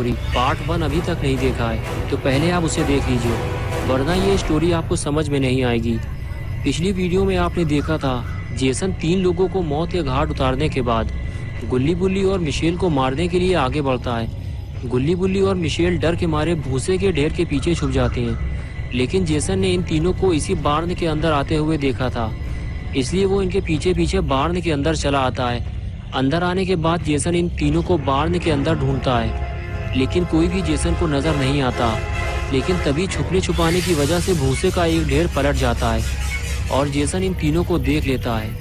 Story part 1 अभी तक नहीं देखा है तो पहले आप उसे देख लीजिए, वरना ये स्टोरी आपको समझ में नहीं आएगी। पिछली वीडियो में आपने देखा था जेसन 3 लोगों को मौत के घाट उतारने के बाद गुल्ली बुल्ली और मिशेल को मारने के लिए आगे बढ़ता है। गुल्ली बुल्ली और मिशेल डर के मारे भूसे के ढेर के पीछे छुप जाते हैं, लेकिन जेसन ने इन तीनों को इसी बार्न के अंदर आते हुए देखा था, इसलिए वो इनके पीछे पीछे बार्न के अंदर चला आता है। अंदर आने के बाद जेसन इन तीनों को बार्न के अंदर ढूंढता है, लेकिन कोई भी जेसन को नजर नहीं आता। लेकिन तभी छुपने छुपाने की वजह से भूसे का एक ढेर पलट जाता है और जेसन इन तीनों को देख लेता है।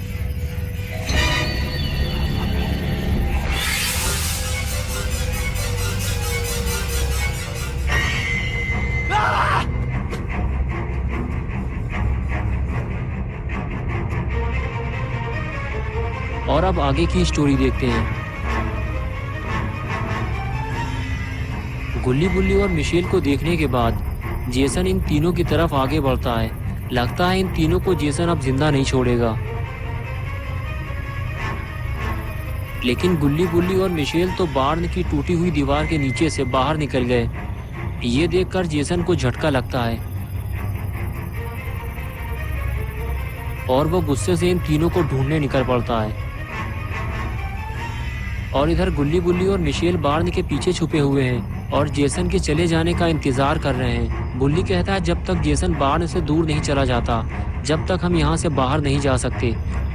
और अब आगे की स्टोरी देखते हैं। गुल्ली बुल्ली और मिशेल को देखने के बाद जेसन इन तीनों की तरफ आगे बढ़ता है। लगता है इन तीनों को जेसन अब जिंदा नहीं छोड़ेगा, लेकिन गुल्ली बुल्ली और मिशेल तो बार्न की टूटी हुई दीवार के नीचे से बाहर निकल गए। ये देखकर जेसन को झटका लगता है और वह गुस्से से इन तीनों को ढूंढने निकल पड़ता है। और इधर गुल्ली बुल्ली और मिशेल बार्न के पीछे छुपे हुए हैं और जेसन के चले जाने का इंतजार कर रहे हैं। बुल्ली कहता है जब तक जेसन बार्न से दूर नहीं चला जाता, जब तक हम यहाँ से बाहर नहीं जा सकते,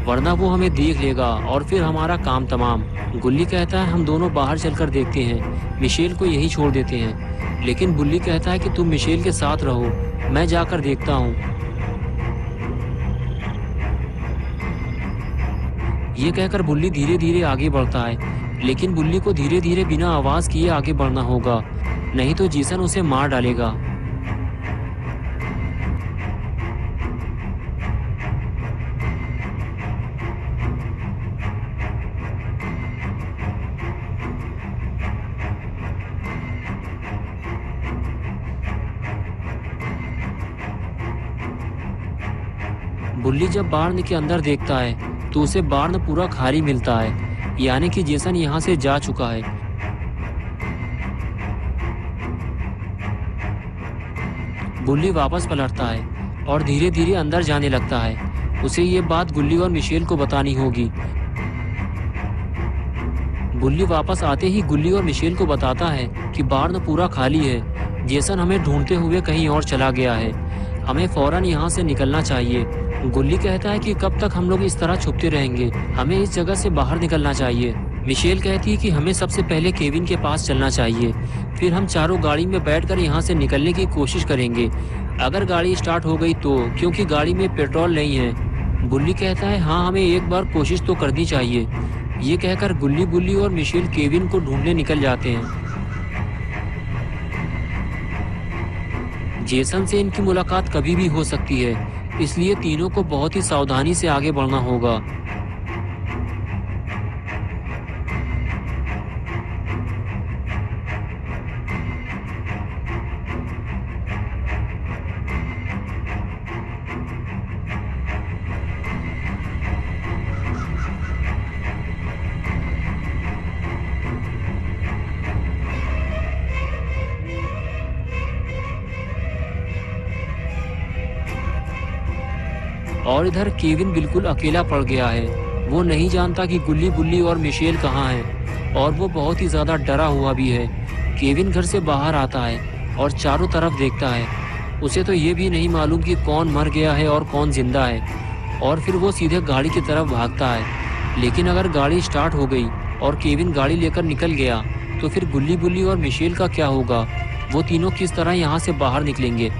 वरना वो हमें देख लेगा और फिर हमारा काम तमाम। गुल्ली कहता है हम दोनों बाहर चलकर देखते हैं, मिशेल को यही छोड़ देते हैं। लेकिन बुल्ली कहता है कि तुम मिशेल के साथ रहो, मैं जाकर देखता हूँ। ये कहकर बुल्ली धीरे धीरे आगे बढ़ता है, लेकिन बुल्ली को धीरे धीरे बिना आवाज किए आगे बढ़ना होगा, नहीं तो जेसन उसे मार डालेगा। बुल्ली जब बार्न के अंदर देखता है तो उसे बार्न पूरा खाली मिलता है, यानी कि जेसन यहाँ से जा चुका है। बुल्ली वापस पलटता है और धीरे धीरे अंदर जाने लगता है। उसे ये बात गुल्ली और मिशेल को बतानी होगी। बुल्ली वापस आते ही गुल्ली और मिशेल को बताता है कि बार्न पूरा खाली है, जेसन हमें ढूंढते हुए कहीं और चला गया है, हमें फौरन यहाँ से निकलना चाहिए। गुल्ली कहता है कि कब तक हम लोग इस तरह छुपते रहेंगे, हमें इस जगह से बाहर निकलना चाहिए। मिशेल कहती है कि हमें सबसे पहले केविन के पास चलना चाहिए, फिर हम चारों गाड़ी में बैठकर यहाँ से निकलने की कोशिश करेंगे। अगर गाड़ी स्टार्ट हो गई तो, क्योंकि गाड़ी में पेट्रोल नहीं है। बुल्ली कहता है हाँ, हमें एक बार कोशिश तो करनी चाहिए। ये कहकर गुल्ली बुल्ली और मिशेल केविन को ढूंढने निकल जाते हैं। जेसन से इनकी मुलाकात कभी भी हो सकती है, इसलिए तीनों को बहुत ही सावधानी से आगे बढ़ना होगा। और इधर केविन बिल्कुल अकेला पड़ गया है। वो नहीं जानता कि गुल्ली बुल्ली और मिशेल कहाँ हैं, और वो बहुत ही ज़्यादा डरा हुआ भी है। केविन घर से बाहर आता है और चारों तरफ देखता है। उसे तो ये भी नहीं मालूम कि कौन मर गया है और कौन जिंदा है, और फिर वो सीधे गाड़ी की तरफ भागता है। लेकिन अगर गाड़ी स्टार्ट हो गई और केविन गाड़ी लेकर निकल गया तो फिर गुल्ली बुल्ली और मिशेल का क्या होगा? वो तीनों किस तरह यहाँ से बाहर निकलेंगे?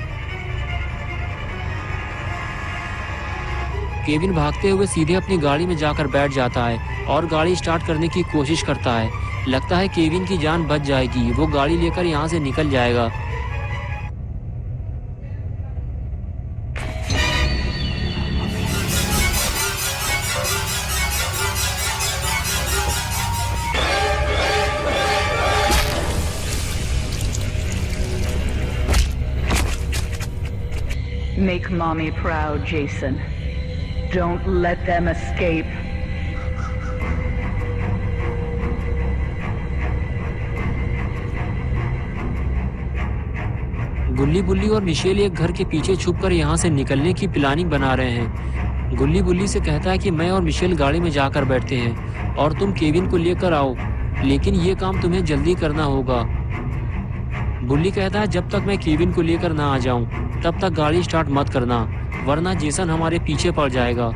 केविन भागते हुए सीधे अपनी गाड़ी में जाकर बैठ जाता है और गाड़ी स्टार्ट करने की कोशिश करता है। लगता है केविन की जान बच जाएगी, वो गाड़ी लेकर यहाँ से निकल जाएगा। Make mommy proud, Jason. Don't let them escape. गुल्ली बुल्ली और मिशेल एक घर के पीछे छुपकर यहाँ से निकलने की प्लानिंग बना रहे हैं। गुल्ली बुल्ली से कहता है कि मैं और मिशेल गाड़ी में जाकर बैठते हैं और तुम केविन को लेकर आओ, लेकिन ये काम तुम्हें जल्दी करना होगा। बुल्ली कहता है जब तक मैं केविन को लेकर ना आ जाऊं तब तक गाड़ी स्टार्ट मत करना, वरना जेसन हमारे पीछे पड़ जाएगा।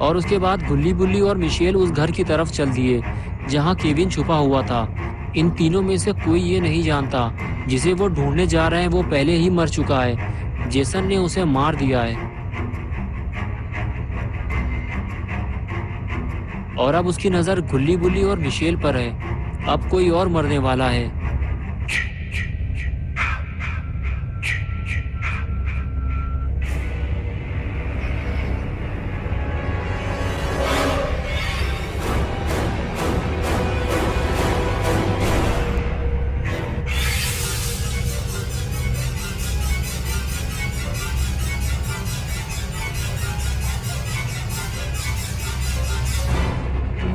और उसके बाद गुल्ली बुल्ली और मिशेल उस घर की तरफ चल दिए जहां केविन छुपा हुआ था। इन तीनों में से कोई ये नहीं जानता जिसे वो ढूंढने जा रहे हैं वो पहले ही मर चुका है। जेसन ने उसे मार दिया है और अब उसकी नजर गुल्ली बुल्ली और मिशेल पर है। अब कोई और मरने वाला है।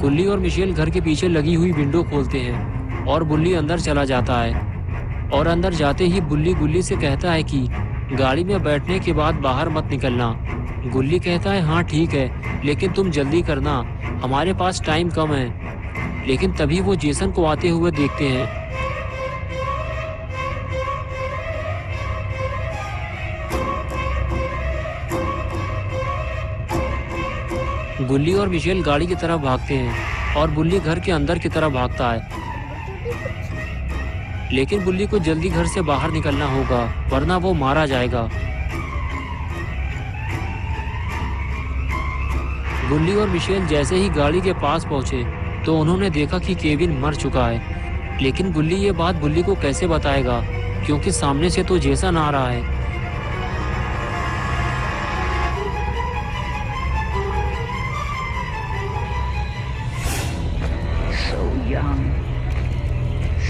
गुल्ली और मिशेल घर के पीछे लगी हुई विंडो खोलते हैं और बुल्ली अंदर चला जाता है। और अंदर जाते ही बुल्ली गुल्ली से कहता है कि गाड़ी में बैठने के बाद बाहर मत निकलना। गुल्ली कहता है हाँ ठीक है, लेकिन तुम जल्दी करना, हमारे पास टाइम कम है। लेकिन तभी वो जेसन को आते हुए देखते हैं। गुल्ली और मिशेल गाड़ी की तरफ भागते हैं और बुल्ली घर के अंदर की तरफ भागता है। लेकिन बुल्ली को जल्दी घर से बाहर निकलना होगा, वरना वो मारा जाएगा। गुल्ली और मिशेल जैसे ही गाड़ी के पास पहुंचे तो उन्होंने देखा कि केविन मर चुका है। लेकिन गुल्ली ये बात बुल्ली को कैसे बताएगा, क्योंकि सामने से तो जेसन आ रहा है। Young,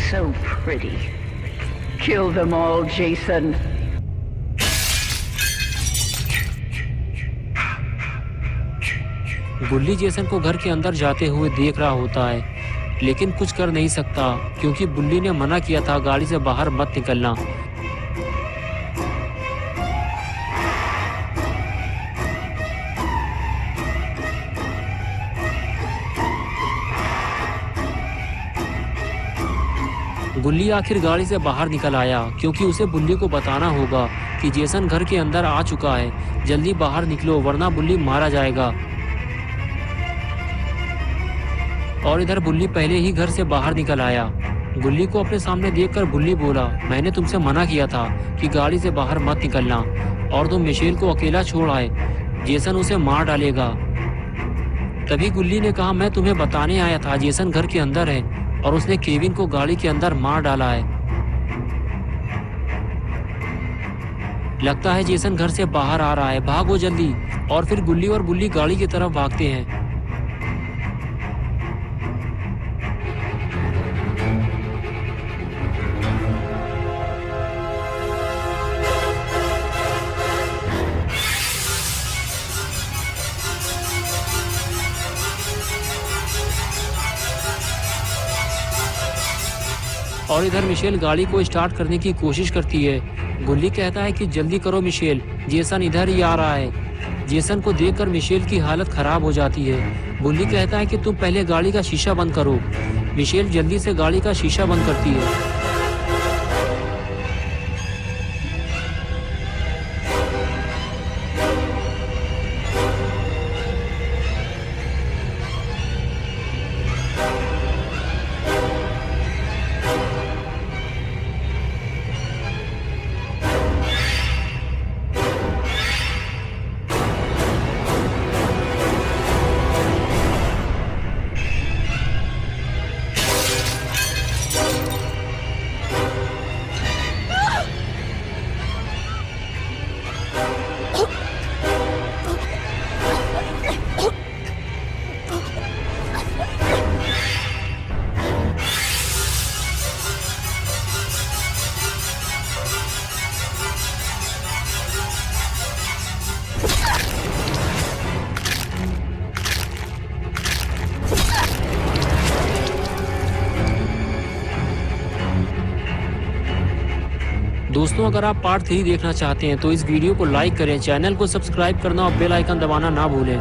so pretty. Kill them all, Jason. गुल्ली जेसन को घर के अंदर जाते हुए देख रहा होता है, लेकिन कुछ कर नहीं सकता क्योंकि बुल्ली ने मना किया था गाड़ी से बाहर मत निकलना। गुल्ली आखिर गाड़ी से बाहर निकल आया क्योंकि उसे बुल्ली को बताना होगा कि जेसन घर के अंदर आ चुका है। जल्दी बाहर निकलो वरना बुल्ली मारा जाएगा। और इधर बुल्ली पहले ही घर से बाहर निकल आया। गुल्ली को अपने सामने देखकर बुल्ली बोला, मैंने तुमसे मना किया था कि गाड़ी से बाहर मत निकलना और तुम मिशेल को अकेला छोड़ आए, जेसन उसे मार डालेगा। तभी गुल्ली ने कहा, मैं तुम्हें बताने आया था जेसन घर के अंदर है और उसने केविन को गाड़ी के अंदर मार डाला है। लगता है जेसन घर से बाहर आ रहा है, भागो जल्दी। और फिर गुल्ली और बुल्ली गाड़ी की तरफ भागते हैं। और इधर मिशेल गाड़ी को स्टार्ट करने की कोशिश करती है। गुल्ली कहता है कि जल्दी करो मिशेल, जेसन इधर ही आ रहा है। जेसन को देखकर मिशेल की हालत खराब हो जाती है। गुल्ली कहता है कि तुम पहले गाड़ी का शीशा बंद करो। मिशेल जल्दी से गाड़ी का शीशा बंद करती है। दोस्तों, अगर आप पार्ट 3 देखना चाहते हैं तो इस वीडियो को लाइक करें, चैनल को सब्सक्राइब करना और बेल आइकन दबाना ना भूलें।